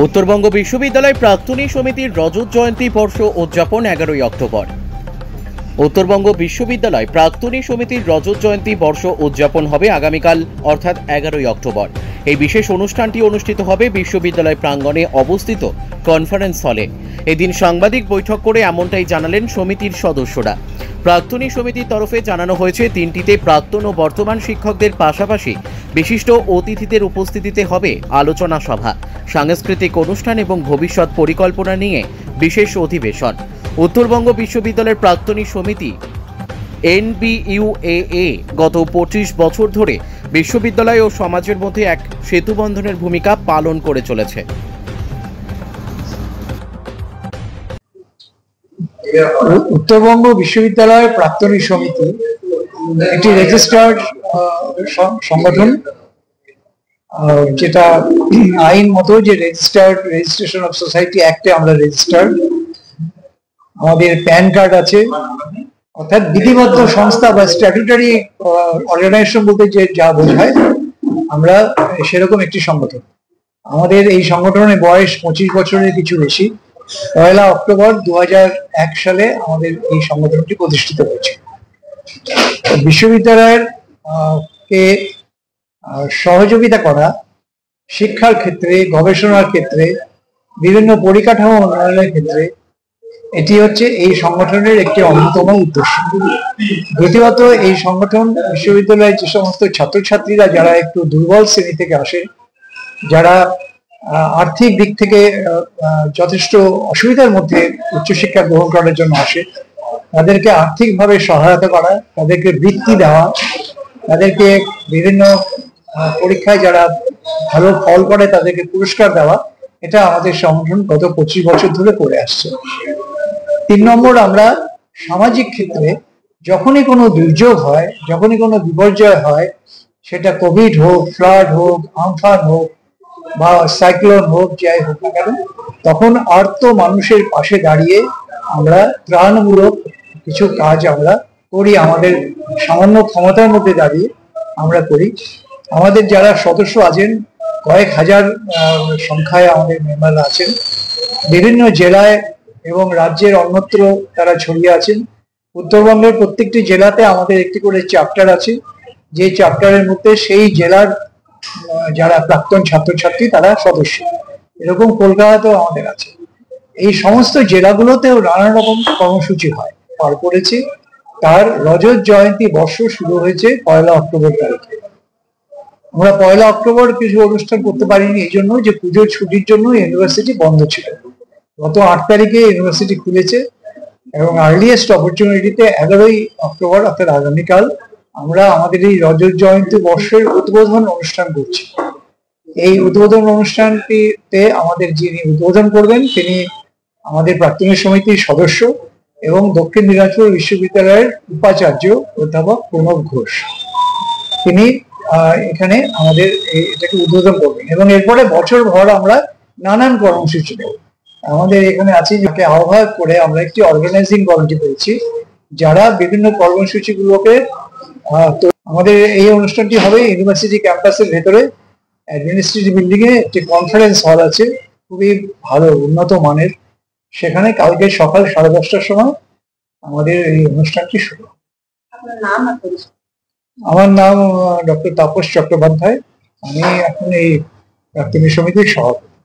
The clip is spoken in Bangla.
উত্তরবঙ্গ বিশ্ববিদ্যালয় প্রাক্তনী সমিতির রজত জয়ন্তী বর্ষ উদযাপন 11ই অক্টোবর। উত্তরবঙ্গ বিশ্ববিদ্যালয় প্রাক্তনী সমিতির রজত জয়ন্তী বর্ষ উদযাপন হবে আগামীকাল অর্থাৎ 11ই অক্টোবর। এই বিশেষ অনুষ্ঠানটি অনুষ্ঠিত হবে বিশ্ববিদ্যালয় প্রাঙ্গণে অবস্থিত কনফারেন্স হলে। এদিন সাংবাদিক বৈঠক করে এমনটাই জানালেন সমিতির সদস্যরা। প্রাক্তনী সমিতির তরফে জানানো হয়েছে, দিনটিতে প্রাক্তন ও বর্তমান শিক্ষকদের পাশাপাশি বিশিষ্ট অতিথিদের উপস্থিতিতে হবে আলোচনা সভা, সাংস্কৃতিক অনুষ্ঠান এবং ভবিষ্যৎ পরিকল্পনা নিয়ে বিশেষ অধিবেশন। উত্তরবঙ্গ বিশ্ববিদ্যালয়ের প্রাক্তনী সমিতি NBUAA গত 25 বছর ধরে বিশ্ববিদ্যালয় ও সমাজের মধ্যে এক সেতুবন্ধনের ভূমিকা পালন করে চলেছে। উত্তরবঙ্গ বিশ্ববিদ্যালয়ের প্রাক্তনী সমিতি একটি রেজিস্টার্ড সংগঠন, যেটা আইন মতো যে রেজিস্ট্রেশন অফ সোসাইটি অ্যাক্টে আমরা রেজিস্টার্ড। আমাদের প্যান কার্ড আছে, অর্থাৎ বিধিবদ্ধ সংস্থা বা স্ট্যাটুটারি অর্গানাইজেশন বলতে যে যা বোঝায়, আমরা সেরকম একটি সংগঠন। আমাদের এই সংগঠনের বয়স 25 বছরের কিছু বেশি। 1 অক্টোবর 2001 সালে আমাদের এই সংগঠনটি প্রতিষ্ঠিত হয়েছে। বিশ্ববিদ্যালয়ের কে সহযোগিতা করা, শিক্ষার ক্ষেত্রে, গবেষণার ক্ষেত্রে, বিভিন্ন পরিকাঠামো উন্নয়নের ক্ষেত্রে এটি হচ্ছে এই সংগঠনের একটি অন্যতম উদ্দেশ্য। দ্বিতীয়ত, এই সংগঠন বিশ্ববিদ্যালয়ের যে সমস্ত ছাত্রছাত্রীরা যারা একটু দুর্বল শ্রেণী থেকে আসে, যারা আর্থিক দিক থেকে যথেষ্ট অসুবিধার মধ্যে উচ্চশিক্ষা গ্রহণ করার জন্য আসে, তাদেরকে আর্থিকভাবে সহায়তা করা, তাদেরকে বৃত্তি দেওয়া, তাদেরকে বিভিন্ন পরীক্ষায় যারা ভালো ফল করে তাদেরকে পুরস্কার দেওয়া, এটা আমাদের সংগঠন গত 25 বছর ধরে করে আসছে। 3 নম্বর, আমরা সামাজিক ক্ষেত্রে যখনই কোনো দুর্যোগ হয়, যখনই কোনো বিপর্যয় হয়, সেটা কোভিড হোক, ফ্লাড হোক, আমফান হোক বা সাইক্লোন হোক, যাই হোক না কেন, তখন আর্ত মানুষের পাশে দাঁড়িয়ে আমরা ত্রাণমূলক কিছু কাজ আমরা করি। আমাদের সামান্য ক্ষমতার মধ্যে দাঁড়িয়ে আমরা করি। আমাদের যারা সদস্য আছেন, কয়েক হাজার সংখ্যায় আমাদের মেম্বাররা আছেন, বিভিন্ন জেলায় এবং রাজ্যের অন্যত্র তারা ছড়িয়ে আছেন। উত্তরবঙ্গের প্রত্যেকটি জেলাতে আমাদের একটি করে চ্যাপ্টার আছে, যে চ্যাপ্টারের মধ্যে সেই জেলার যারা প্রাক্তন ছাত্রছাত্রী তারা সদস্য। এরকম কলকাতাতেও আমাদের আছে। এই সমস্ত জেলাগুলোতেও নানা রকম কর্মসূচি হয়, পার করেছে। তার রজত জয়ন্তী বর্ষ শুরু হয়েছে 1 অক্টোবর তারিখে। আমরা 1 অক্টোবর কিছু অনুষ্ঠান করতে পারিনি, এই জন্য যে পুজোর ছুটির জন্য ইউনিভার্সিটি বন্ধ ছিল। গত 8 তারিখে ইউনিভার্সিটি খুলেছে এবং আর্লিয়েস্ট অপরচুনিটিতে 11ই অক্টোবর অর্থাৎ আগামীকাল আমরা আমাদের এই রজত জয়ন্তী বর্ষের উদ্বোধন অনুষ্ঠান করছি। এই উদ্বোধন অনুষ্ঠানটিতে আমাদের যিনি উদ্বোধন করবেন তিনি আমাদের প্রাক্তনী সমিতির সদস্য এবং দক্ষিণ দিনাজপুর বিশ্ববিদ্যালয়ের উপাচার্য অধ্যাপক প্রণব ঘোষ। তিনি এখানে আমাদের এটাকে উদ্বোধন করবেন এবং এরপরে বছরভর আমরা নানান কর্মসূচি নেব। আমাদের এখানে আছে, যাকে আহ্বায়ক করে আমরা একটি অর্গানাইজিং কমিটি পেয়েছি, যারা বিভিন্ন কর্মসূচিগুলোকে তো আমাদের এই অনুষ্ঠানটি হবে ইউনিভার্সিটি ক্যাম্পাসের ভেতরে অ্যাডমিনিস্ট্রেটিভ বিল্ডিং এ একটি কনফারেন্স হল আছে, খুবই ভালো উন্নত মানের। সেখানে কালকে সকাল 10:30টার সময় আমাদের এই অনুষ্ঠানটি শুরু। আমার নাম ডক্টর তাপস চট্টোপাধ্যায়। আমি এখন এই প্রাক্তনী সমিতির সভাপতি।